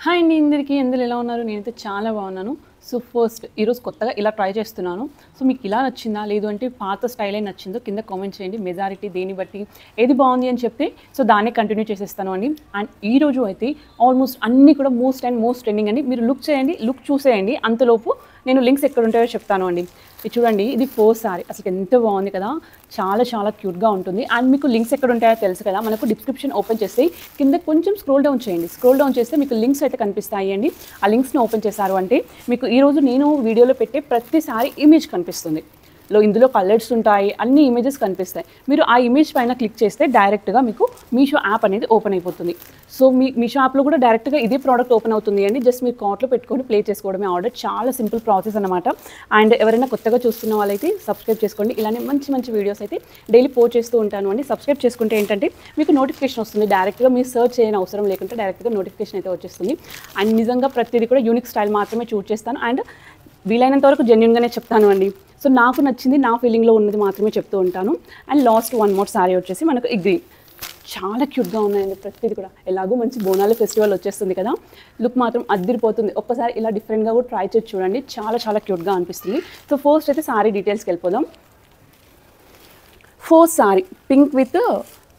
Hi అండి అందరికీ ఎందులో ఎలా ఉన్నారు నేనైతే చాలా బాగున్నాను. సో ఫస్ట్ ఈరోజు కొత్తగా ఇలా ట్రై చేస్తున్నాను. సో మీకు ఇలా నచ్చిందా లేదు అంటే పాత స్టైలే నచ్చిందో కింద కామెంట్ చేయండి. మెజారిటీ దేని బట్టి ఏది బాగుంది అని చెప్తే సో దాన్ని కంటిన్యూ చేసేస్తాను అండి. అండ్ ఈరోజు అయితే ఆల్మోస్ట్ అన్నీ కూడా మోస్ట్ ట్రెండింగ్ అండి. మీరు లుక్ చేయండి, లుక్ చూసేయండి, అంతలోపు నేను లింక్స్ ఎక్కడ ఉంటాయో చెప్తాను అండి. ఇది చూడండి, ఇది ఫోర్త్ సారీ, అసలు ఎంత బాగుంది కదా, చాలా క్యూట్గా ఉంటుంది. అండ్ మీకు లింక్స్ ఎక్కడ ఉంటాయో తెలుసు కదా, మనకు డిస్క్రిప్షన్ ఓపెన్ చేస్తే కింద కొంచెం స్క్రోల్ డౌన్ చేయండి. స్క్రోల్ డౌన్ చేస్తే మీకు లింక్స్ అయితే కనిపిస్తాయి అండి. ఆ లింక్స్ని ఓపెన్ చేశారు అంటే మీకు ఈరోజు నేను వీడియోలో పెట్టే ప్రతిసారి ఇమేజ్ కనిపిస్తుంది. ఇందులో కలర్స్ ఉంటాయి, అన్ని ఇమేజెస్ కనిపిస్తాయి. మీరు ఆ ఇమేజ్ పైన క్లిక్ చేస్తే డైరెక్ట్గా మీకు మీషో యాప్ అనేది ఓపెన్ అయిపోతుంది. సో మీషో యాప్లో కూడా డైరెక్ట్గా ఇదే ప్రోడక్ట్ ఓపెన్ అవుతుంది అండి. జస్ట్ మీరు కార్ట్లో పెట్టుకొని ప్లే చేసుకోవడమే ఆర్డర్. చాలా సింపుల్ ప్రాసెస్ అనమాట. అండ్ ఎవరైనా కొత్తగా చూస్తున్న వాళ్ళైతే సబ్స్క్రైబ్ చేసుకోండి. ఇలానే మంచి వీడియోస్ అయితే డైలీ పోస్ట్ చేస్తూ ఉంటాను అండి. సబ్స్క్రైబ్ చేసుకుంటే ఏంటంటే మీకు నోటిఫికేషన్ వస్తుంది. డైరెక్ట్గా మీరు సర్చ్ చేయని అవసరం లేకుంటే డైరెక్ట్గా నోటిఫికేషన్ అయితే వచ్చేస్తుంది. అండ్ నిజంగా ప్రతిదీ కూడా యూనిక్ స్టైల్ మాత్రమే చూస్ చేస్తాను. అండ్ వీలైనంత వరకు జెన్యున్గానే చెప్తాను అండి. సో నాకు నచ్చింది, నా ఫీలింగ్లో ఉన్నది మాత్రమే చెప్తూ ఉంటాను. And last one more sorry వచ్చేసి మనకు ఈ గ్రీన్, చాలా క్యూట్గా ఉన్నాయండి. ప్రతిదీ కూడా ఎలాగో మంచి బోనాల ఫెస్టివల్ వచ్చేస్తుంది కదా, లుక్ మాత్రం అద్దిరిపోతుంది. ఒక్కసారి ఇలా డిఫరెంట్గా కూడా ట్రై చేసి చూడండి, చాలా క్యూట్గా అనిపిస్తుంది. సో ఫస్ట్ అయితే సారీ డీటెయిల్స్కి వెళ్ళిపోదాం. First sorry pink with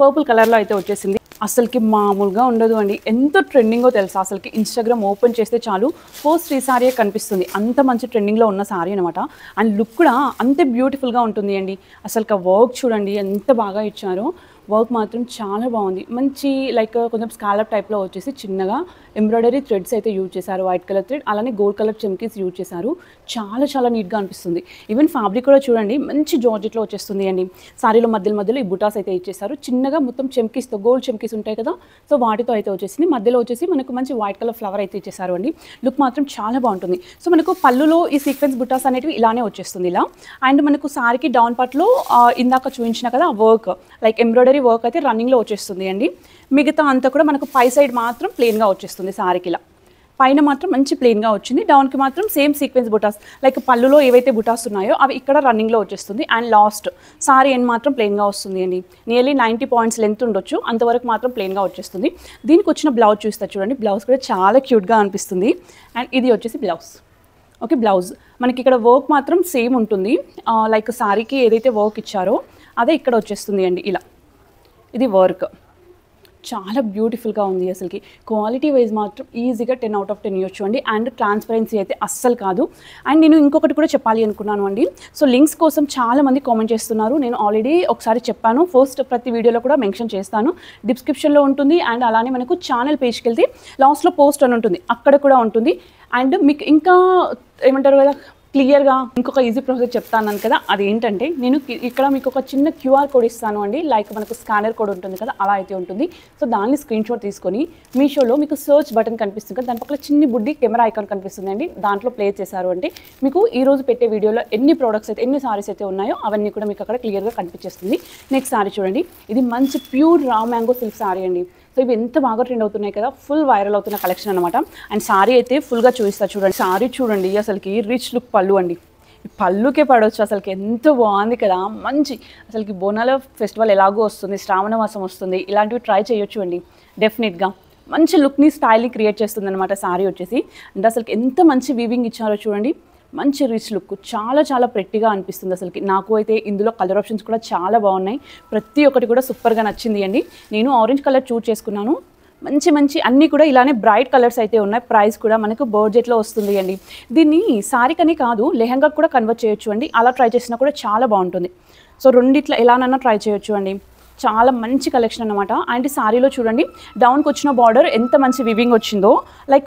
purple కలర్లో అయితే వచ్చేసింది. అసలుకి మామూలుగా ఉండదు అండి, ఎంత ట్రెండింగో తెలుసా. అసలుకి ఇన్స్టాగ్రామ్ ఓపెన్ చేస్తే చాలు ఫస్ట్ ఈ సారీయే కనిపిస్తుంది. అంత మంచి ట్రెండింగ్లో ఉన్న సారీ అనమాట. అండ్ లుక్ కూడా అంతే బ్యూటిఫుల్గా ఉంటుంది అండి. అసలుకి వర్క్ చూడండి ఎంత బాగా ఇచ్చారో. వర్క్ మాత్రం చాలా బాగుంది. మంచి కొంచెం స్కాలప్ టైప్లో వచ్చేసి చిన్నగా ఎంబ్రాయిడరీ థ్రెడ్స్ అయితే యూజ్ చేశారు. వైట్ కలర్ థ్రెడ్, అలానే గోల్డ్ కలర్ చెమ్కీస్ యూజ్ చేశారు. చాలా నీట్గా అనిపిస్తుంది. ఈవెన్ ఫ్యాబ్రిక్ కూడా చూడండి మంచి జార్జెట్లో వచ్చేస్తుంది అండి. సారీలో మధ్యలో ఈ బుటాస్ అయితే ఇచ్చేసారు. చిన్నగా మొత్తం చెమ్కీస్తో, గోల్డ్ చెమ్కీస్ ఉంటాయి కదా, సో వాటితో అయితే వచ్చేసింది. మధ్యలో వచ్చేసి మనకు మంచి వైట్ కలర్ ఫ్లవర్ అయితే ఇచ్చేసారు అండి. లుక్ మాత్రం చాలా బాగుంటుంది. సో మనకు పళ్ళులో ఈ సీక్వెన్స్ బుటాస్ అనేవి ఇలానే వచ్చేస్తుంది ఇలా. అండ్ మనకు సారీకి డౌన్ పార్ట్లో ఇందాక చూపించిన కదా వర్క్, ఎంబ్రాయిడరీ వర్క్ అయితే రన్నింగ్లో వచ్చేస్తుంది అండి. మిగతా అంతా కూడా మనకు పై సైడ్ మాత్రం ప్లెయిన్గా వచ్చేస్తుంది. సారీకి ఇలా పైన మాత్రం మంచి ప్లెయిన్గా వచ్చింది. డౌన్కి మాత్రం సేమ్ సీక్వెన్స్ బుటాస్, పళ్ళులో ఏవైతే బుటాస్ ఉన్నాయో అవి ఇక్కడ రన్నింగ్లో వచ్చేస్తుంది. అండ్ లాస్ట్ సారీ ఎండ్ మాత్రం ప్లెయిన్గా వస్తుంది అండి. నియర్లీ 90 పాయింట్స్ లెంత్ ఉండొచ్చు, అంతవరకు మాత్రం ప్లెయిన్గా వచ్చేస్తుంది. దీనికి వచ్చిన బ్లౌజ్ చూస్తా చూడండి, బ్లౌజ్ కూడా చాలా క్యూట్గా అనిపిస్తుంది. అండ్ ఇది వచ్చేసి బ్లౌజ్. ఓకే, బ్లౌజ్ మనకి ఇక్కడ వర్క్ మాత్రం సేమ్ ఉంటుంది. సారీకి ఏదైతే వర్క్ ఇచ్చారో అదే ఇక్కడ వచ్చేస్తుంది అండి. ఇలా ఇది వర్క్ చాలా బ్యూటిఫుల్గా ఉంది. అసలుకి క్వాలిటీ వైజ్ మాత్రం ఈజీగా 10 out of 10 ఇవ్వచ్చు అండి. అండ్ ట్రాన్స్పరెన్సీ అయితే అస్సలు కాదు. అండ్ నేను ఇంకొకటి కూడా చెప్పాలి అనుకున్నాను అండి. సో లింక్స్ కోసం చాలామంది కామెంట్ చేస్తున్నారు. నేను ఆల్రెడీ ఒకసారి చెప్పాను, ఫస్ట్ ప్రతి వీడియోలో కూడా మెన్షన్ చేస్తాను. డిస్క్రిప్షన్లో ఉంటుంది. అండ్ అలానే మనకు ఛానల్ పేజ్కి వెళ్తే లాస్ట్లో పోస్ట్ అని ఉంటుంది, అక్కడ కూడా ఉంటుంది. అండ్ మీకు ఇంకా ఏమంటారు కదా, క్లియర్గా ఇంకొక ఈజీ ప్రాసెస్ చెప్తాను కదా, అదేంటంటే నేను ఇక్కడ మీకు ఒక చిన్న QR కోడ్ ఇస్తాను అండి. మనకు స్కానర్ కోడ్ ఉంటుంది కదా, అలా అయితే ఉంటుంది. సో దాన్ని స్క్రీన్ షాట్ తీసుకొని మీషోలో మీకు సర్చ్ బటన్ కనిపిస్తుంది కదా, దాని పక్కన చిన్ని బుడ్డి కెమెరా ఐకాన్ కనిపిస్తుంది అండి. దాంట్లో ప్లే చేశారు అంటే మీకు ఈరోజు పెట్టే వీడియోలో ఎన్ని ప్రోడక్ట్స్ అయితే, ఎన్ని సారీస్ అయితే ఉన్నాయో అవన్నీ కూడా మీకు అక్కడ క్లియర్గా కనిపించేస్తుంది. నెక్స్ట్ సారీ చూడండి, ఇది మంచి pure raw mango silk sorry అండి. సో ఇవి ఎంత బాగా ట్రెండ్ అవుతున్నాయి కదా, ఫుల్ వైరల్ అవుతున్న కలెక్షన్ అనమాట. అండ్ సారీ అయితే ఫుల్గా చూపిస్తా చూడండి. సారీ చూడండి, అసలుకి రిచ్ లుక్ పళ్ళు అండి. ఈ పళ్ళుకే పడవచ్చు, అసలుకి ఎంత బాగుంది కదా. మంచి అసలుకి బోనాల ఫెస్టివల్ ఎలాగో వస్తుంది, శ్రావణ మాసం వస్తుంది, ఇలాంటివి ట్రై చేయొచ్చు అండి డెఫినెట్గా. మంచి లుక్ని, స్టైల్ని క్రియేట్ చేస్తుంది అనమాట సారీ వచ్చేసి. అండ్ అసలుకి ఎంత మంచి వీవింగ్ ఇచ్చారో చూడండి, మంచి రిచ్ లుక్, చాలా ప్రెట్టిగా అనిపిస్తుంది. అసలుకి నాకు అయితే ఇందులో కలర్ ఆప్షన్స్ కూడా చాలా బాగున్నాయి. ప్రతి ఒక్కటి కూడా సూపర్గా నచ్చింది అండి. నేను ఆరెంజ్ కలర్ చూస్ చేసుకున్నాను. మంచి అన్నీ కూడా ఇలానే బ్రైట్ కలర్స్ అయితే ఉన్నాయి. ప్రైస్ కూడా మనకు బడ్జెట్లో వస్తుంది అండి. దీన్ని సారీకని కాదు, లెహంగా కూడా కన్వర్ట్ చేయొచ్చు అండి. అలా ట్రై చేసినా కూడా చాలా బాగుంటుంది. సో రెండిట్లా ఎలానన్నా ట్రై చేయొచ్చు అండి. చాలా మంచి కలెక్షన్ అనమాట. అండ్ సారీలో చూడండి, డౌన్కి వచ్చిన బార్డర్ ఎంత మంచి వివింగ్ వచ్చిందో,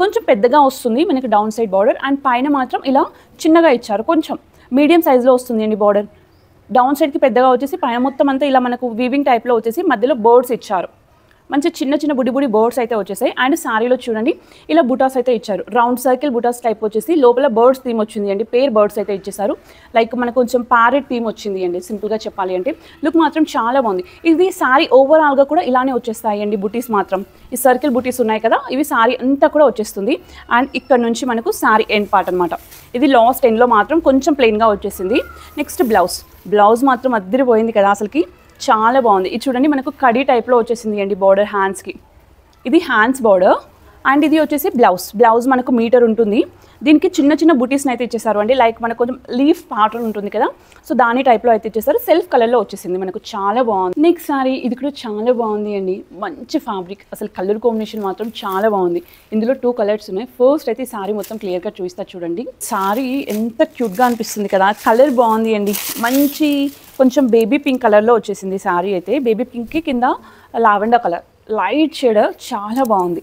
కొంచెం పెద్దగా వస్తుంది మనకి డౌన్ సైడ్ బార్డర్. అండ్ పైన మాత్రం ఇలా చిన్నగా ఇచ్చారు, కొంచెం మీడియం సైజులో వస్తుంది అండి బార్డర్. డౌన్ సైడ్కి పెద్దగా వచ్చేసి పైన మొత్తం అంతా ఇలా మనకు వీవింగ్ టైప్లో వచ్చేసి మధ్యలో బర్డ్స్ ఇచ్చారు. మంచి చిన్న బుడి బర్డ్స్ అయితే వచ్చేసాయి. అండ్ సారీలో చూడండి ఇలా బుటాస్ అయితే ఇచ్చారు. రౌండ్ సర్కిల్ బుటాస్ టైప్ వచ్చేసి లోపల బర్డ్స్ థీమ్ వచ్చింది అండి. పేర్ బర్డ్స్ అయితే ఇచ్చేసారు. మనకు కొంచెం ప్యారెట్ థీమ్ వచ్చింది అండి. సింపుల్గా చెప్పాలి అంటే లుక్ మాత్రం చాలా బాగుంది. ఇది సారీ ఓవరాల్గా కూడా ఇలానే వచ్చేస్తాయి అండి. బుటీస్ మాత్రం ఈ సర్కిల్ బుటీస్ ఉన్నాయి కదా, ఇవి సారీ అంతా కూడా వచ్చేస్తుంది. అండ్ ఇక్కడ నుంచి మనకు సారీ ఎండ్ పార్ట్ అనమాట. ఇది లాస్ట్ ఎండ్లో మాత్రం కొంచెం ప్లెయిన్గా వచ్చేసింది. నెక్స్ట్ బ్లౌజ్ మాత్రం అద్దరిపోయింది కదా, అసలుకి చాలా బాగుంది. ఇది చూడండి, మనకు కడీ టైప్లో వచ్చేసింది అండి బార్డర్ హ్యాండ్స్కి. ఇది హ్యాండ్స్ బార్డర్. అండ్ ఇది వచ్చేసి బ్లౌజ్ మనకు మీటర్ ఉంటుంది. దీనికి చిన్న చిన్న బుటీస్ని అయితే ఇచ్చేసారు అండి. లైక్ మనకు కొంచెం లీఫ్ ప్యాటర్న్ ఉంటుంది కదా, సో దాని టైప్లో అయితే ఇచ్చేసారు. సెల్ఫ్ కలర్లో వచ్చేసింది మనకు, చాలా బాగుంది. నెక్స్ట్ సారీ ఇది కూడా చాలా బాగుంది అండి. మంచి ఫ్యాబ్రిక్, అసలు కలర్ కాంబినేషన్ మాత్రం చాలా బాగుంది. ఇందులో 2 కలర్స్ ఉన్నాయి. ఫస్ట్ అయితే ఈ సారీ మొత్తం క్లియర్గా చూపిస్తా చూడండి. సారీ ఎంత క్యూట్గా అనిపిస్తుంది కదా, కలర్ బాగుంది అండి. మంచి కొంచెం బేబీ పింక్ కలర్లో వచ్చేసింది సారీ అయితే. బేబీ పింక్కి కింద లావెండర్ కలర్ లైట్ షేడ్, చాలా బాగుంది.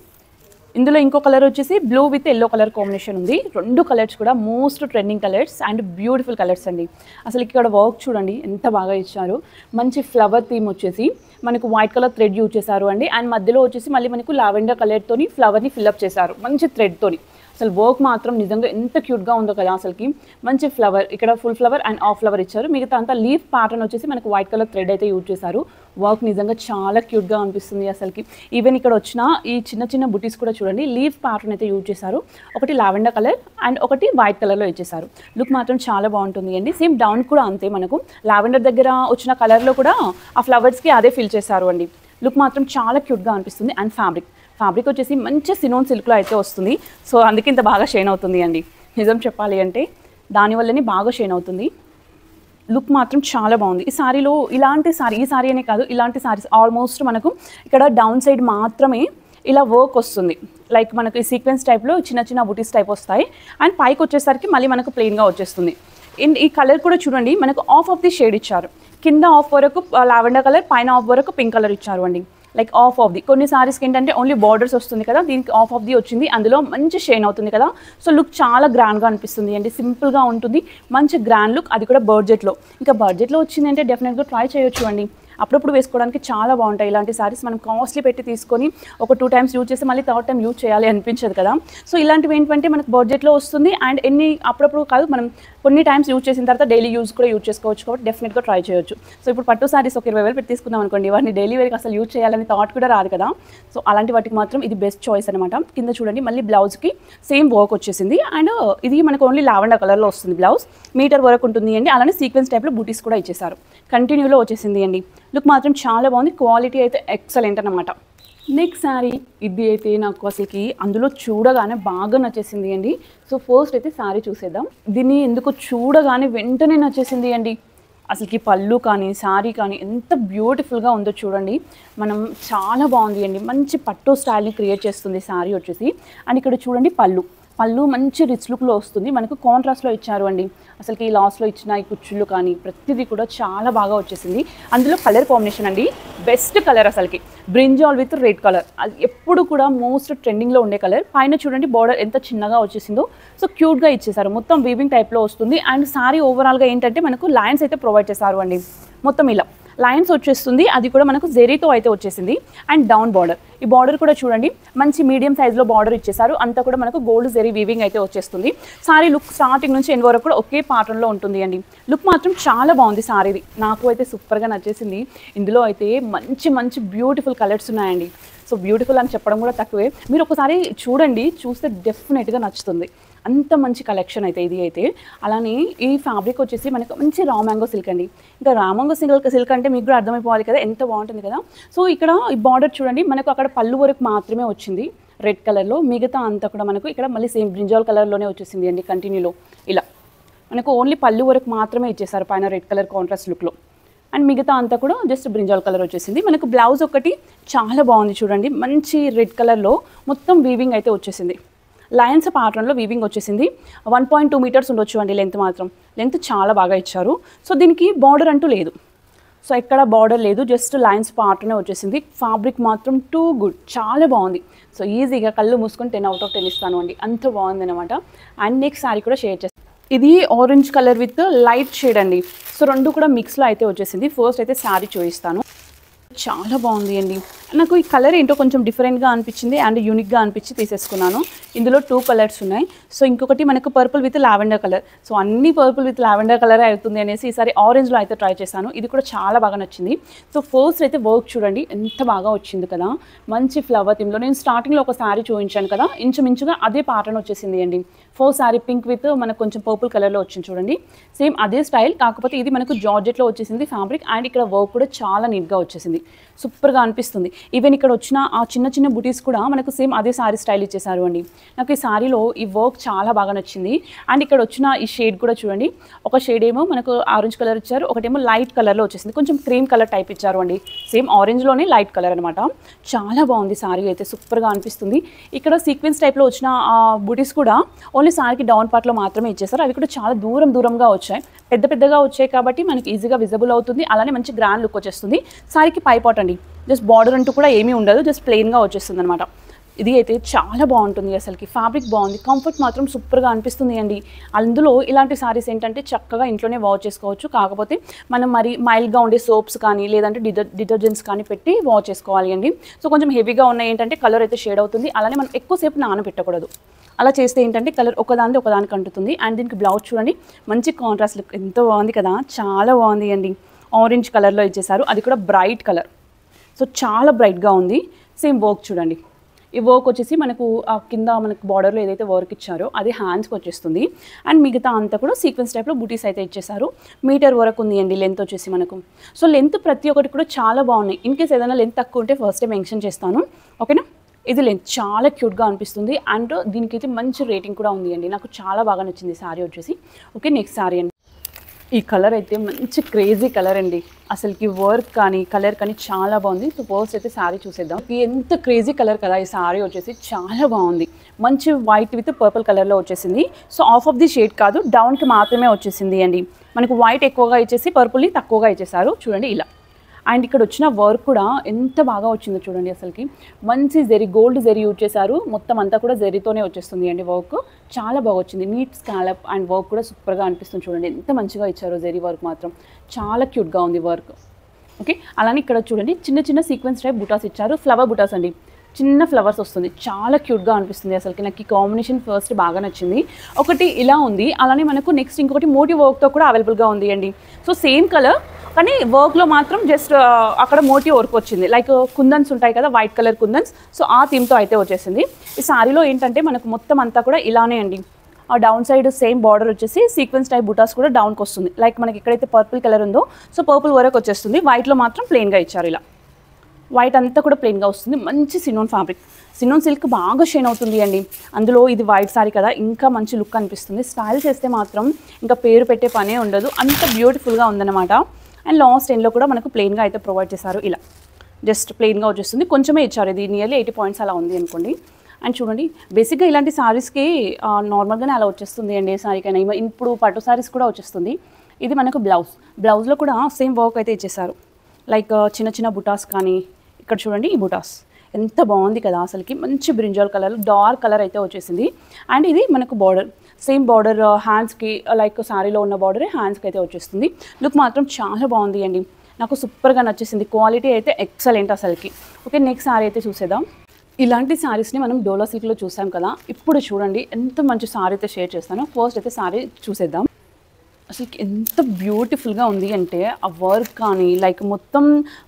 ఇందులో ఇంకో కలర్ వచ్చేసి blue with yellow colour combination ఉంది. 2 కలర్స్ కూడా most trending colours and beautiful colours అండి. అసలు ఇక్కడ వర్క్ చూడండి ఎంత బాగా ఇచ్చారు. మంచి ఫ్లవర్ థీమ్ వచ్చేసి మనకు వైట్ కలర్ థ్రెడ్ యూజ్ చేశారు అండి. అండ్ మధ్యలో వచ్చేసి మళ్ళీ మనకు లావెండర్ కలర్తోని ఫ్లవర్ని ఫిల్అప్ చేశారు మంచి థ్రెడ్తోని. అసలు వర్క్ మాత్రం నిజంగా ఎంత క్యూట్గా ఉందో కదా అసలుకి. మంచి ఫ్లవర్, ఇక్కడ full flower and half flower ఇచ్చారు. మిగతా అంతా లీఫ్ ప్యాటర్న్ వచ్చేసి మనకు వైట్ కలర్ థ్రెడ్ అయితే యూజ్ చేశారు. వర్క్ నిజంగా చాలా క్యూట్గా అనిపిస్తుంది అసలుకి. ఈవెన్ ఇక్కడ వచ్చిన ఈ చిన్న చిన్న బుటీస్ కూడా చూడండి, లీఫ్ ప్యాటర్న్ అయితే యూజ్ చేశారు. ఒకటి లావెండర్ కలర్ అండ్ ఒకటి వైట్ కలర్లో ఇచ్చేసారు. లుక్ మాత్రం చాలా బాగుంటుంది అండి. సేమ్ డౌన్ కూడా అంతే, మనకు లావెండర్ దగ్గర వచ్చిన కలర్లో కూడా ఆ ఫ్లవర్స్కి అదే ఫిల్ చేశారు అండి. లుక్ మాత్రం చాలా క్యూట్గా అనిపిస్తుంది. అండ్ ఫ్యాబ్రిక్ వచ్చేసి మంచి సినోన్ సిల్క్లో అయితే వస్తుంది. సో అందుకే ఇంత బాగా షైన్ అవుతుంది అండి. నిజం చెప్పాలి అంటే దానివల్లనే బాగా షైన్ అవుతుంది. లుక్ మాత్రం చాలా బాగుంది. ఈ సారీలో ఈ సారీ అనే కాదు, ఇలాంటి సారీస్ ఆల్మోస్ట్ మనకు ఇక్కడ డౌన్ సైడ్ మాత్రమే ఇలా వర్క్ వస్తుంది. లైక్ మనకు ఈ సీక్వెన్స్ టైప్లో చిన్న చిన్న బుటీస్ టైప్ వస్తాయి. అండ్ పైకి వచ్చేసరికి మళ్ళీ మనకు ప్లెయిన్గా వచ్చేస్తుంది. ఈ కలర్ కూడా చూడండి, మనకు ఆఫ్ ది షేడ్ ఇచ్చారు. కింద ఆఫ్ వరకు లావెండర్ కలర్, పైన ఆఫ్ వరకు పింక్ కలర్ ఇచ్చారు అండి. లైక్ ఆఫ్ ది కొన్ని సారీస్కి ఏంటంటే ఓన్లీ బార్డర్స్ వస్తుంది కదా, దీనికి ఆఫ్ ది వచ్చింది. అందులో మంచి షైన్ అవుతుంది కదా. సో లుక్ చాలా గ్రాండ్గా అనిపిస్తుంది అండి. సింపుల్గా ఉంటుంది, మంచి గ్రాండ్ లుక్. అది కూడా బడ్జెట్లో. ఇంకా బడ్జెట్లో వచ్చింది అంటే డెఫినెట్గా ట్రై చేయొచ్చు అండి. అప్పుడప్పుడు వేసుకోవడానికి చాలా బాగుంటాయి ఇలాంటి సారీస్. మనం కాస్ట్లీ పెట్టి తీసుకొని ఒక 2 టైమ్స్ యూజ్ చేసి మళ్ళీ 3rd టైం యూజ్ చేయాలి అనిపించదు కదా. సో ఇలాంటివి ఏంటంటే మనకు బడ్జెట్లో వస్తుంది. అండ్ అప్పుడప్పుడు కాదు, మనం కొన్ని టైమ్స్ యూజ్ చేసిన తర్వాత డైలీ యూజ్ కూడా యూజ్ చేసుకోవచ్చు కాబట్టి డెఫినెట్గా ట్రై చేయొచ్చు. సో ఇప్పుడు పట్టు సారీస్ ఒక 20,000 పెట్టి తీసుకుందాం అనుకోండి, వాటిని డైలీ వేర్కి అసలు యూజ్ చేయాలని థాట్ కూడా రాదు కదా. సో అలాంటి వాటికి మాత్రం ఇది బెస్ట్ చాయిస్ అనమాట. కింద చూడండి మళ్ళీ బ్లౌజ్కి సేమ్ వర్క్ వచ్చేసింది. అండ్ ఇది మనకు ఓన్లీ లావెండర్ కలర్లో వస్తుంది. బ్లౌజ్ మీటర్ వరకు ఉంటుంది అండి. అలానే సీక్వెన్స్ టైప్లో బూటీస్ కూడా ఇచ్చేసారు. కంటిన్యూలో వచ్చేసింది అండి. లుక్ మాత్రం చాలా బాగుంది. క్వాలిటీ అయితే ఎక్సలెంట్ అనమాట. నెక్స్ట్ శారీ ఇది అయితే నాకు అసలుకి అందులో చూడగానే బాగా నచ్చేసింది అండి. సో ఫస్ట్ అయితే శారీ చూసేద్దాం. దీన్ని ఎందుకు చూడగానే వెంటనే నచ్చేసింది అండి. అసలుకి పళ్ళు కానీ శారీ కానీ ఎంత బ్యూటిఫుల్గా ఉందో చూడండి. మనం చాలా బాగుంది అండి. మంచి పట్టు స్టైల్ని క్రియేట్ చేస్తుంది శారీ వచ్చేసి. అండ్ ఇక్కడ చూడండి పళ్ళు మంచి రిచ్ లుక్లో వస్తుంది. మనకు కాంట్రాస్ట్లో ఇచ్చారు అండి. అసలుకి ఈ లాస్ట్లో ఇచ్చిన ఈ కుచ్చుళ్ళు కానీ ప్రతిదీ కూడా చాలా బాగా వచ్చేసింది. అందులో కలర్ కాంబినేషన్ అండి బెస్ట్ కలర్ అసలుకి, బ్రింజాల్ విత్ రెడ్ కలర్. అది ఎప్పుడు కూడా మోస్ట్ ట్రెండింగ్లో ఉండే కలర్. పైన చూడండి బార్డర్ ఎంత చిన్నగా వచ్చేసిందో. సో క్యూట్గా ఇచ్చేసారు. మొత్తం వీవింగ్ టైప్లో వస్తుంది. అండ్ సారీ ఓవరాల్గా ఏంటంటే మనకు లైన్స్ అయితే ప్రొవైడ్ చేశారు అండి. మొత్తం ఇలా లైన్స్ వచ్చేస్తుంది. అది కూడా మనకు జెరీతో అయితే వచ్చేసింది. అండ్ డౌన్ బార్డర్, ఈ బార్డర్ కూడా చూడండి మంచి మీడియం సైజ్లో బార్డర్ ఇచ్చేసారు. అంతా కూడా మనకు గోల్డ్ జెరీ వీవింగ్ అయితే వచ్చేస్తుంది. సారీ లుక్ స్టార్టింగ్ నుంచి ఎండ్ వరకు కూడా ఒకే ప్యాటర్న్లో ఉంటుంది అండి. లుక్ మాత్రం చాలా బాగుంది సారీది. నాకు అయితే సూపర్గా నచ్చేసింది. ఇందులో అయితే మంచి బ్యూటిఫుల్ కలర్స్ ఉన్నాయండి. సో బ్యూటిఫుల్ అని చెప్పడం కూడా తక్కువే. మీరు ఒకసారి చూడండి, చూస్తే డెఫినెట్గా నచ్చుతుంది. అంత మంచి కలెక్షన్ అయితే ఇది అయితే. అలానే ఈ ఫ్యాబ్రిక్ వచ్చేసి మనకు మంచి రా మ్యాంగో సిల్క్ అండి. ఇంకా రా మ్యాంగో సిల్క్ అంటే మీకు కూడా అర్థమైపోవాలి కదా ఎంత బాగుంటుంది కదా. సో ఇక్కడ ఈ బార్డర్ చూడండి మనకు అక్కడ పళ్ళు వరకు మాత్రమే వచ్చింది రెడ్ కలర్లో. మిగతా అంతా కూడా మనకు ఇక్కడ మళ్ళీ సేమ్ బ్రింజాల్ కలర్లోనే వచ్చేసింది అండి. కంటిన్యూలో ఇలా మనకు ఓన్లీ పళ్ళు వరకు మాత్రమే ఇచ్చేసారు పైన రెడ్ కలర్ కాంట్రాస్ట్ లుక్లో. అండ్ మిగతా అంతా కూడా జస్ట్ బ్రింజాల్ కలర్ వచ్చేసింది. మనకు బ్లౌజ్ ఒకటి చాలా బాగుంది చూడండి. మంచి రెడ్ కలర్లో మొత్తం వీవింగ్ అయితే వచ్చేసింది. లయన్స్ ప్యాటర్న్లో వీవింగ్ వచ్చేసింది. 1.2 మీటర్స్ ఉండొచ్చు అండి లెంత్ మాత్రం. లెంత్ చాలా బాగా ఇచ్చారు. సో దీనికి బార్డర్ అంటూ లేదు. సో ఎక్కడ బార్డర్ లేదు, జస్ట్ లైన్స్ ప్యాటర్నే వచ్చేసింది. ఫ్యాబ్రిక్ మాత్రం టూ గుడ్, చాలా బాగుంది. సో ఈజీగా కళ్ళు మూసుకొని 10 out of 10 ఇస్తాను అండి. అంత బాగుంది అనమాట. అండ్ నెక్స్ట్ శారీ కూడా షేర్ చేస్తాను. ఇది orange colour with light shade అండి. సో రెండు కూడా మిక్స్లో అయితే వచ్చేసింది. ఫస్ట్ అయితే శారీ చూపిస్తాను. చాలా బాగుంది అండి. నాకు ఈ కలర్ ఏంటో కొంచెం డిఫరెంట్గా అనిపించింది అండ్ యూనిక్గా అనిపించి తీసేసుకున్నాను. ఇందులో 2 కలర్స్ ఉన్నాయి. సో ఇంకొకటి మనకు purple with lavender colour. So అన్ని పర్పుల్ విత్ లావెండర్ కలర్ అవుతుంది అనేసి ఈసారి ఆరెంజ్లో అయితే ట్రై చేశాను. ఇది కూడా చాలా బాగా నచ్చింది. సో ఫస్ట్ అయితే వర్క్ చూడండి ఎంత బాగా వచ్చింది కదా. మంచి ఫ్లవర్ థీమ్లో నేను స్టార్టింగ్లో ఒక శారీ చూపించాను కదా, ఇంచుమించుగా అదే ప్యాటర్న్ వచ్చేసింది అండి. ఫస్ట్ శారీ పింక్ విత్ మనకు కొంచెం పర్పుల్ కలర్లో వచ్చింది చూడండి. సేమ్ అదే స్టైల్, కాకపోతే ఇది మనకు జార్జెట్లో వచ్చేసింది ఫ్యాబ్రిక్. అండ్ ఇక్కడ వర్క్ కూడా చాలా నీట్గా వచ్చేసింది. సూపర్గా అనిపిస్తుంది. ఈవెన్ ఇక్కడ వచ్చిన ఆ చిన్న చిన్న బుటీస్ కూడా మనకు సేమ్ అదే సారీ స్టైల్ ఇచ్చేసారు అండి. నాకు ఈ సారీలో ఈ వర్క్ చాలా బాగా నచ్చింది. అండ్ ఇక్కడ వచ్చిన ఈ షేడ్ కూడా చూడండి, ఒక షేడ్ ఏమో మనకు ఆరెంజ్ కలర్ ఇచ్చారు, ఒకటేమో లైట్ కలర్లో వచ్చేసింది, కొంచెం క్రీమ్ కలర్ టైప్ ఇచ్చారు అండి. సేమ్ ఆరెంజ్లోనే లైట్ కలర్ అనమాట. చాలా బాగుంది సారీ అయితే, సూపర్గా అనిపిస్తుంది. ఇక్కడ సీక్వెన్స్ టైప్లో వచ్చిన ఆ బుటీస్ కూడా ఓన్లీ సారీకి డౌన్ పార్ట్లో మాత్రమే ఇచ్చేసారు. అవి కూడా చాలా దూరంగా వచ్చాయి, పెద్దగా వచ్చాయి కాబట్టి మనకి ఈజీగా విజిబుల్ అవుతుంది. అలానే మంచి గ్రాండ్ లుక్ వచ్చేస్తుంది. సారీకి పై పార్ట్ అండి, జస్ట్ బార్డర్ అంటూ కూడా ఏమీ ఉండదు, జస్ట్ ప్లెయిన్గా వచ్చేస్తుంది అనమాట. ఇది అయితే చాలా బాగుంటుంది. అసలుకి ఫ్యాబ్రిక్ బాగుంది, కంఫర్ట్ మాత్రం సూపర్గా అనిపిస్తుంది అండి. అందులో ఇలాంటి సారీస్ ఏంటంటే చక్కగా ఇంట్లోనే వాష్ చేసుకోవచ్చు. కాకపోతే మనం మరి మైల్డ్గా ఉండే సోప్స్ కానీ లేదంటే డిటర్జెంట్స్ కానీ పెట్టి వాష్ చేసుకోవాలి అండి. సో కొంచెం హెవీగా ఉన్నాయి ఏంటంటే కలర్ అయితే షేడ్ అవుతుంది. అలానే మనం ఎక్కువసేపు నానబెట్టకూడదు. అలా చేస్తే ఏంటంటే కలర్ ఒకదానికి అంటుతుంది. అండ్ దీనికి బ్లౌజ్ చూడండి, మంచి కాంట్రాస్ట్ లుక్, ఎంతో బాగుంది కదా, చాలా బాగుంది అండి. ఆరెంజ్ కలర్లో ఇచ్చేసారు, అది కూడా బ్రైట్ కలర్, సో చాలా బ్రైట్గా ఉంది. సేమ్ వర్క్ చూడండి, ఈ వర్క్ వచ్చేసి మనకు కింద మనకు బార్డర్లో ఏదైతే వర్క్ ఇచ్చారో అది హ్యాండ్స్కి వచ్చేస్తుంది. అండ్ మిగతా అంతా కూడా సీక్వెన్స్ టైప్లో బూటీస్ అయితే ఇచ్చేసారు. మీటర్ వరకు ఉంది అండి లెంత్ వచ్చేసి మనకు. సో లెంత్ ప్రతి ఒక్కటి కూడా చాలా బాగున్నాయి. ఇన్ కేస్ ఏదైనా లెంత్ తక్కువ ఉంటే ఫస్ట్ మెన్షన్ చేస్తాను, ఓకేనా. ఇది లెంత్ చాలా క్యూట్గా అనిపిస్తుంది. అండ్ దీనికి అయితే మంచి రేటింగ్ కూడా ఉంది అండి. నాకు చాలా బాగా నచ్చింది సారీ వచ్చేసి. ఓకే, నెక్స్ట్ సారీ అండి. ఈ కలర్ అయితే మంచి క్రేజీ కలర్ అండి. అసలుకి వర్క్ కానీ కలర్ కానీ చాలా బాగుంది. సో ఫస్ట్ అయితే సారీ చూసేద్దాం. ఎంత క్రేజీ కలర్ కదా ఈ సారీ వచ్చేసి, చాలా బాగుంది. మంచి వైట్ విత్ పర్పుల్ కలర్లో వచ్చేసింది. సో ఆఫ్ ది షేడ్ కాదు, డౌన్కి మాత్రమే వచ్చేసింది అండి. మనకు వైట్ ఎక్కువగా ఇచ్చేసి పర్పుల్ని తక్కువగా ఇచ్చేసారు చూడండి ఇలా. అండ్ ఇక్కడ వచ్చిన వర్క్ కూడా ఎంత బాగా వచ్చిందో చూడండి. అసలుకి మంచి జెరీ, గోల్డ్ జెరీ యూజ్ చేశారు. మొత్తం అంతా కూడా జెరీతోనే వచ్చేస్తుంది అండి. వర్క్ చాలా బాగా వచ్చింది. నీట్ స్కాలప్ అండ్ వర్క్ కూడా సూపర్గా అనిపిస్తుంది చూడండి. ఎంత మంచిగా ఇచ్చారో జెరీ వర్క్ మాత్రం, చాలా క్యూట్గా ఉంది వర్క్. ఓకే, అలానే ఇక్కడ చూడండి చిన్న చిన్న సీక్వెన్స్ టైప్ బుటాస్ ఇచ్చారు. ఫ్లవర్ బుటాస్ అండి, చిన్న ఫ్లవర్స్ వస్తుంది, చాలా క్యూట్గా అనిపిస్తుంది. అసలుకి నాకు ఈ కాంబినేషన్ ఫస్ట్ బాగా నచ్చింది. ఒకటి ఇలా ఉంది, అలానే మనకు నెక్స్ట్ ఇంకొకటి మోటివ్ వర్క్తో కూడా అవైలబుల్గా ఉంది అండి. సో సేమ్ కలర్ కానీ వర్క్లో మాత్రం జస్ట్ అక్కడ మోటివ్ వర్క్ వచ్చింది. లైక్ కుందన్స్ ఉంటాయి కదా, వైట్ కలర్ కుందన్స్, సో ఆ థీమ్తో అయితే వచ్చేసింది. ఈ సారీలో ఏంటంటే మనకు మొత్తం అంతా కూడా ఇలానే అండి. ఆ డౌన్ సైడ్ సేమ్ బార్డర్ వచ్చేసి సీక్వెన్స్ టైప్ బుటాస్ కూడా డౌన్కి వస్తుంది. లైక్ మనకి ఎక్కడైతే పర్పుల్ కలర్ ఉందో సో పర్పుల్ వరకు వచ్చేస్తుంది. వైట్లో మాత్రం ప్లెయిన్గా ఇచ్చారు ఇలా. వైట్ అంతా కూడా ప్లెయిన్గా వస్తుంది. మంచి సినోన్ ఫ్యాబ్రిక్, సినోన్ సిల్క్ బాగా షైన్ అవుతుంది అండి. అందులో ఇది వైట్ సారీ కదా, ఇంకా మంచి లుక్ అనిపిస్తుంది. స్టైల్ చేస్తే మాత్రం ఇంకా పేరు పెట్టే పనే ఉండదు, అంత బ్యూటిఫుల్గా ఉందన్నమాట. అండ్ లాస్ట్ ఎండ్లో కూడా మనకు ప్లెయిన్గా అయితే ప్రొవైడ్ చేశారు ఇలా. జస్ట్ ప్లెయిన్గా వచ్చేస్తుంది, కొంచెమే ఇచ్చారు. ఇది నియర్లీ 80 పాయింట్స్ అలా ఉంది అనుకోండి. అండ్ చూడండి బేసిక్గా ఇలాంటి సారీస్కి నార్మల్గానే అలా వచ్చేస్తుంది అండి. ఏ సారీకైనా ఇప్పుడు పట్టు సారీస్ కూడా వచ్చేస్తుంది. ఇది మనకు బ్లౌజ్లో కూడా సేమ్ వర్క్ అయితే ఇచ్చేసారు. లైక్ చిన్న చిన్న బుటాస్ కానీ, ఇక్కడ చూడండి ఈ బుటాస్ ఎంత బాగుంది కదా అసలుకి. మంచి బ్రింజాల్ కలర్, డార్క్ కలర్ అయితే వచ్చేసింది. అండ్ ఇది మనకు బార్డర్, సేమ్ బార్డర్ హ్యాండ్స్కి, లైక్ సారీలో ఉన్న బార్డరే హ్యాండ్స్కి అయితే వచ్చేస్తుంది. లుక్ మాత్రం చాలా బాగుంది అండి, నాకు సూపర్గా నచ్చేసింది. క్వాలిటీ అయితే ఎక్సలెంట్ అసలుకి. ఓకే, నెక్స్ట్ సారీ అయితే చూసేద్దాం. ఇలాంటి సారీస్ని మనం డోలా సిల్క్లో చూసాం కదా, ఇప్పుడు చూడండి ఎంత మంచి సారీ అయితే షేర్ చేస్తాను. ఫస్ట్ అయితే సారీ చూసేద్దాం. అసలు ఎంత బ్యూటిఫుల్గా ఉంది అంటే ఆ వర్క్ కానీ లైక్ మొత్తం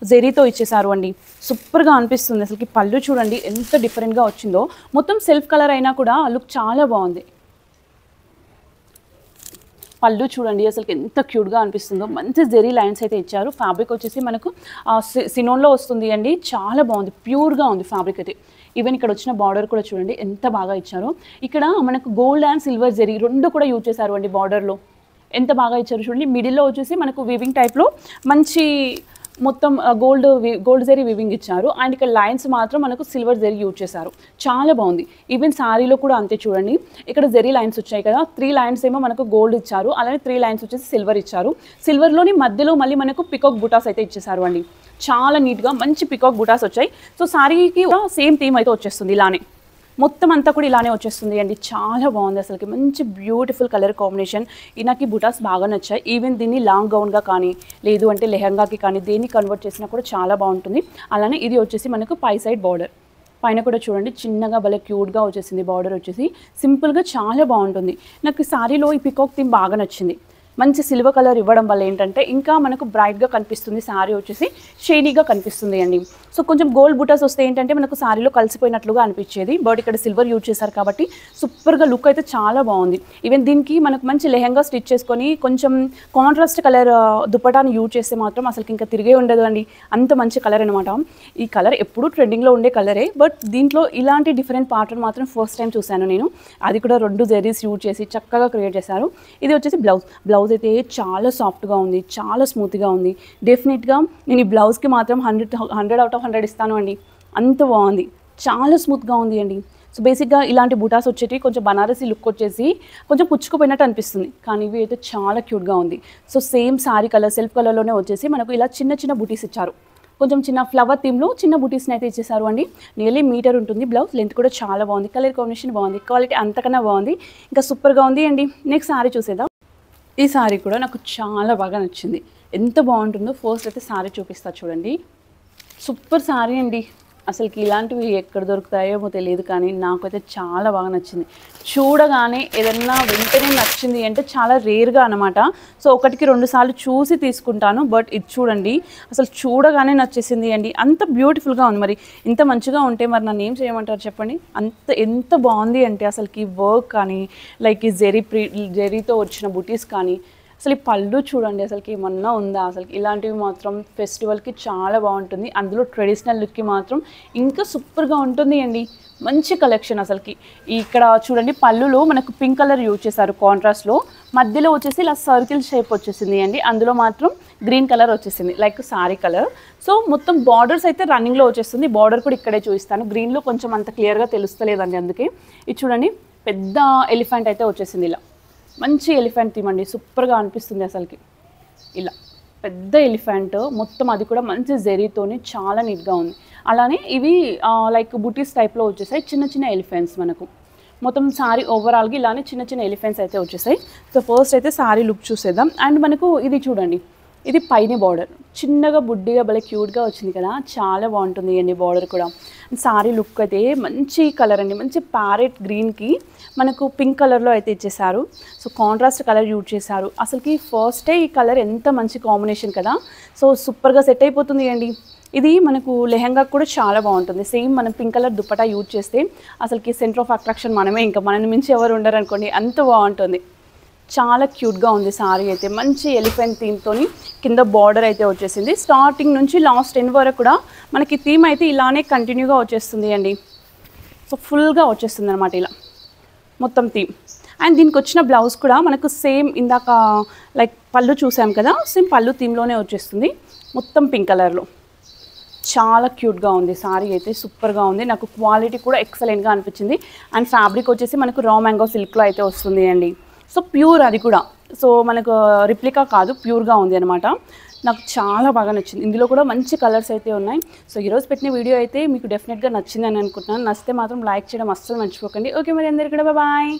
జెరీతో ఇచ్చేసారు అండి. సూపర్గా అనిపిస్తుంది. అసలుకి పళ్ళు చూడండి ఎంత డిఫరెంట్గా వచ్చిందో. మొత్తం సెల్ఫ్ కలర్ అయినా కూడా లుక్ చాలా బాగుంది. పళ్ళు చూడండి అసలు ఎంత క్యూట్గా అనిపిస్తుందో. మంచి జెరీ లైన్స్ అయితే ఇచ్చారు. ఫ్యాబ్రిక్ వచ్చేసి మనకు సినోన్లో వస్తుంది అండి. చాలా బాగుంది, ప్యూర్గా ఉంది ఫ్యాబ్రిక్ అయితే. ఈవెన్ ఇక్కడ వచ్చిన బార్డర్ కూడా చూడండి ఎంత బాగా ఇచ్చారో. ఇక్కడ మనకు గోల్డ్ అండ్ సిల్వర్ జెరీ రెండు కూడా యూజ్ చేశారు అండి. బార్డర్లో ఎంత బాగా ఇచ్చారు చూడండి. మిడిల్లో వచ్చేసి మనకు వివింగ్ టైప్లో మంచి మొత్తం గోల్డ్ జెరీ వివింగ్ ఇచ్చారు. అండ్ ఇక్కడ లైన్స్ మాత్రం మనకు సిల్వర్ జెరీ యూజ్ చేశారు. చాలా బాగుంది. ఈవెన్ సారీలో కూడా అంతే చూడండి. ఇక్కడ జెరీ లైన్స్ వచ్చాయి కదా, 3 లైన్స్ ఏమో మనకు గోల్డ్ ఇచ్చారు, అలానే 3 లైన్స్ వచ్చేసి సిల్వర్ ఇచ్చారు. సిల్వర్లోని మధ్యలో మళ్ళీ మనకు పికాక్ బుటాస్ అయితే ఇచ్చేసారు అండి. చాలా నీట్గా మంచి పికాక్ బుటాస్ వచ్చాయి. సో సారీకి సేమ్ థీమ్ అయితే వచ్చేస్తుంది. ఇలానే మొత్తం అంతా కూడా ఇలానే వచ్చేస్తుంది అండి. చాలా బాగుంది అసలుకి. మంచి బ్యూటిఫుల్ కలర్ కాంబినేషన్. నాకు ఈ బుటాస్ బాగా నచ్చాయి. ఈవెన్ దీన్ని లాంగ్ గౌన్గా కానీ లేదు అంటే లెహంగాకి కానీ దేన్ని కన్వర్ట్ చేసినా కూడా చాలా బాగుంటుంది. అలానే ఇది వచ్చేసి మనకు పై సైడ్ బార్డర్ పైన కూడా చూడండి చిన్నగా భలే క్యూట్గా వచ్చేసింది. బార్డర్ వచ్చేసి సింపుల్గా చాలా బాగుంటుంది. నాకు ఈ సారీలో ఈ పికాక్ థీమ్ బాగా నచ్చింది. మంచి సిల్వర్ కలర్ ఇవ్వడం వల్ల ఏంటంటే ఇంకా మనకు బ్రైట్గా కనిపిస్తుంది, శారీ వచ్చేసి షైనీగా కనిపిస్తుంది అండి. సో కొంచెం గోల్డ్ బుటాస్ వస్తే ఏంటంటే మనకు శారీలో కలిసిపోయినట్లుగా అనిపించేది, బట్ ఇక్కడ సిల్వర్ యూజ్ చేశారు కాబట్టి సూపర్గా లుక్ అయితే చాలా బాగుంది. ఈవెన్ దీనికి మనకు మంచి లెహంగా స్టిచ్ చేసుకొని కొంచెం కాంట్రాస్ట్ కలర్ దుపటాని యూజ్ చేస్తే మాత్రం అసలు ఇంకా తిరిగే ఉండదు అండి, అంత మంచి కలర్ అనమాట. ఈ కలర్ ఎప్పుడూ ట్రెండింగ్లో ఉండే కలరే, బట్ దీంట్లో ఇలాంటి డిఫరెంట్ ప్యాటర్న్ మాత్రం ఫస్ట్ టైం చూశాను నేను. అది కూడా 2 జెరీస్ యూజ్ చేసి చక్కగా క్రియేట్ చేశారు. ఇది వచ్చేసి బ్లౌజ్ అయితే చాలా సాఫ్ట్గా ఉంది, చాలా స్మూత్గా ఉంది. డెఫినెట్గా నేను ఈ బ్లౌజ్కి మాత్రం 100 అవుట్ ఆఫ్ 100 ఇస్తాను అండి, అంత బాగుంది, చాలా స్మూత్గా ఉంది అండి. సో బేసిక్గా ఇలాంటి బుటాస్ వచ్చేటి కొంచెం బనారసీ లుక్ వచ్చేసి కొంచెం పుచ్చుకుపోయినట్టు అనిపిస్తుంది, కానీ ఇవి అయితే చాలా క్యూట్గా ఉంది. So same sari colour self కలర్లోనే వచ్చేసి మనకు ఇలా చిన్న చిన్న బుటీస్ ఇచ్చారు, కొంచెం చిన్న ఫ్లవర్ థీమ్లో చిన్న బుటీస్ని అయితే ఇచ్చేసారు అండి. నియర్లీ మీటర్ ఉంటుంది బ్లౌజ్, లెంత్ కూడా చాలా బాగుంది, కలర్ కాంబినేషన్ బాగుంది, క్వాలిటీ అంతకన్నా బాగుంది, ఇంకా సూపర్గా ఉంది అండి. నెక్స్ట్ శారీ చూసేద్దాం. ఈ శారీ కూడా నాకు చాలా బాగా నచ్చింది, ఎంత బాగుంటుందో ఫస్ట్ అయితే శారీ చూపిస్తా చూడండి. సూపర్ శారీ అండి, అసలుకి ఇలాంటివి ఎక్కడ దొరుకుతాయేమో తెలియదు, కానీ నాకైతే చాలా బాగా నచ్చింది. చూడగానే ఏదన్నా వెంటనే నచ్చింది అంటే చాలా రేర్గా అనమాట. సో 1కి 2 సార్లు చూసి తీసుకుంటాను, బట్ ఇది చూడండి అసలు చూడగానే నచ్చేసింది అండి, అంత బ్యూటిఫుల్గా ఉంది. మరి ఇంత మంచిగా ఉంటే మరి నన్ను ఏం చేయమంటారు చెప్పండి. ఎంత బాగుంది అంటే అసలుకి వర్క్ కానీ లైక్ ఈ జెరీతో వచ్చిన బుటీస్ కానీ, అసలు ఈ పళ్ళు చూడండి అసలుకి ఏమన్నా ఉందా, అసలుకి ఇలాంటివి మాత్రం ఫెస్టివల్కి చాలా బాగుంటుంది. అందులో ట్రెడిషనల్ లుక్కి మాత్రం ఇంకా సూపర్గా ఉంటుంది అండి, మంచి కలెక్షన్. అసలుకి ఇక్కడ చూడండి పళ్ళులో మనకు పింక్ కలర్ యూజ్ చేశారు కాంట్రాస్ట్లో, మధ్యలో వచ్చేసి ఇలా సర్కిల్ షేప్ వచ్చేసింది అండి, అందులో మాత్రం గ్రీన్ కలర్ వచ్చేసింది లైక్ సారీ కలర్. సో మొత్తం బార్డర్స్ అయితే రన్నింగ్లో వచ్చేస్తుంది, బార్డర్ కూడా ఇక్కడే చూపిస్తాను. గ్రీన్లో కొంచెం అంత క్లియర్గా తెలుస్తలేదండి, అందుకే ఇది చూడండి పెద్ద ఎలిఫెంట్ అయితే వచ్చేసింది, ఇలా మంచి ఎలిఫెంట్ థీమ్ అండి, సూపర్గా అనిపిస్తుంది అసలుకి. ఇలా పెద్ద ఎలిఫెంట్ మొత్తం, అది కూడా మంచి జెరీతోని చాలా నీట్గా ఉంది. అలానే ఇవి లైక్ బుటీస్ టైప్లో వచ్చేసాయి, చిన్న చిన్న ఎలిఫెంట్స్ మనకు మొత్తం సారీ ఓవరాల్గా ఇలానే చిన్న చిన్న ఎలిఫెంట్స్ అయితే వచ్చేసాయి. సో ఫస్ట్ అయితే సారీ లుక్ చూసేద్దాం. అండ్ మనకు ఇది చూడండి, ఇది పైన బార్డర్ చిన్నగా బుడ్డిగా భలే క్యూట్గా వచ్చింది కదా, చాలా బాగుంటుంది అండి బార్డర్ కూడా. సారీ లుక్ అయితే మంచి కలర్ అండి, మంచి ప్యారెట్ గ్రీన్కి మనకు పింక్ కలర్లో అయితే ఇచ్చేసారు. సో కాంట్రాస్ట్ కలర్ యూజ్ చేశారు. అసలుకి ఫస్టే ఈ కలర్ ఎంత మంచి కాంబినేషన్ కదా, సో సూపర్గా సెట్ అయిపోతుంది అండి. ఇది మనకు లెహంగా కూడా చాలా బాగుంటుంది. సేమ్ మనం పింక్ కలర్ దుప్పటా యూజ్ చేస్తే అసలుకి సెంటర్ ఆఫ్ అట్రాక్షన్ మనమే, ఇంకా మనని మించి ఎవరు ఉండరు అనుకోండి, అంత బాగుంటుంది. చాలా క్యూట్గా ఉంది సారీ అయితే, మంచి ఎలిఫెంట్ థీమ్తోని కింద బార్డర్ అయితే వచ్చేసింది. స్టార్టింగ్ నుంచి లాస్ట్ ఎండ్ వరకు కూడా మనకి థీమ్ అయితే ఇలానే కంటిన్యూగా వచ్చేస్తుంది అండి. సో ఫుల్గా వచ్చేస్తుంది అనమాట ఇలా మొత్తం థీమ్. అండ్ దీనికి వచ్చిన బ్లౌజ్ కూడా మనకు సేమ్ ఇందాక లైక్ పళ్ళు చూసాం కదా, సేమ్ పళ్ళు థీమ్లోనే వచ్చేస్తుంది, మొత్తం పింక్ కలర్లో. చాలా క్యూట్గా ఉంది సారీ అయితే, సూపర్గా ఉంది. నాకు క్వాలిటీ కూడా ఎక్సలెంట్గా అనిపించింది. అండ్ ఫ్యాబ్రిక్ వచ్చేసి మనకు రా మ్యాంగో సిల్క్లో అయితే వస్తుంది అండి. సో ప్యూర్ అది కూడా, సో మనకు రిప్లికా కాదు, ప్యూర్గా ఉంది అనమాట. నాకు చాలా బాగా నచ్చింది. ఇందులో కూడా మంచి కలర్స్ అయితే ఉన్నాయి. సో ఈరోజు పెట్టిన వీడియో అయితే మీకు డెఫినెట్గా నచ్చిందని అనుకుంటున్నాను. నచ్చితే మాత్రం లైక్ చేయడం అస్సలు మర్చిపోకండి. ఓకే మరి అందరికీ కూడా బాయ్.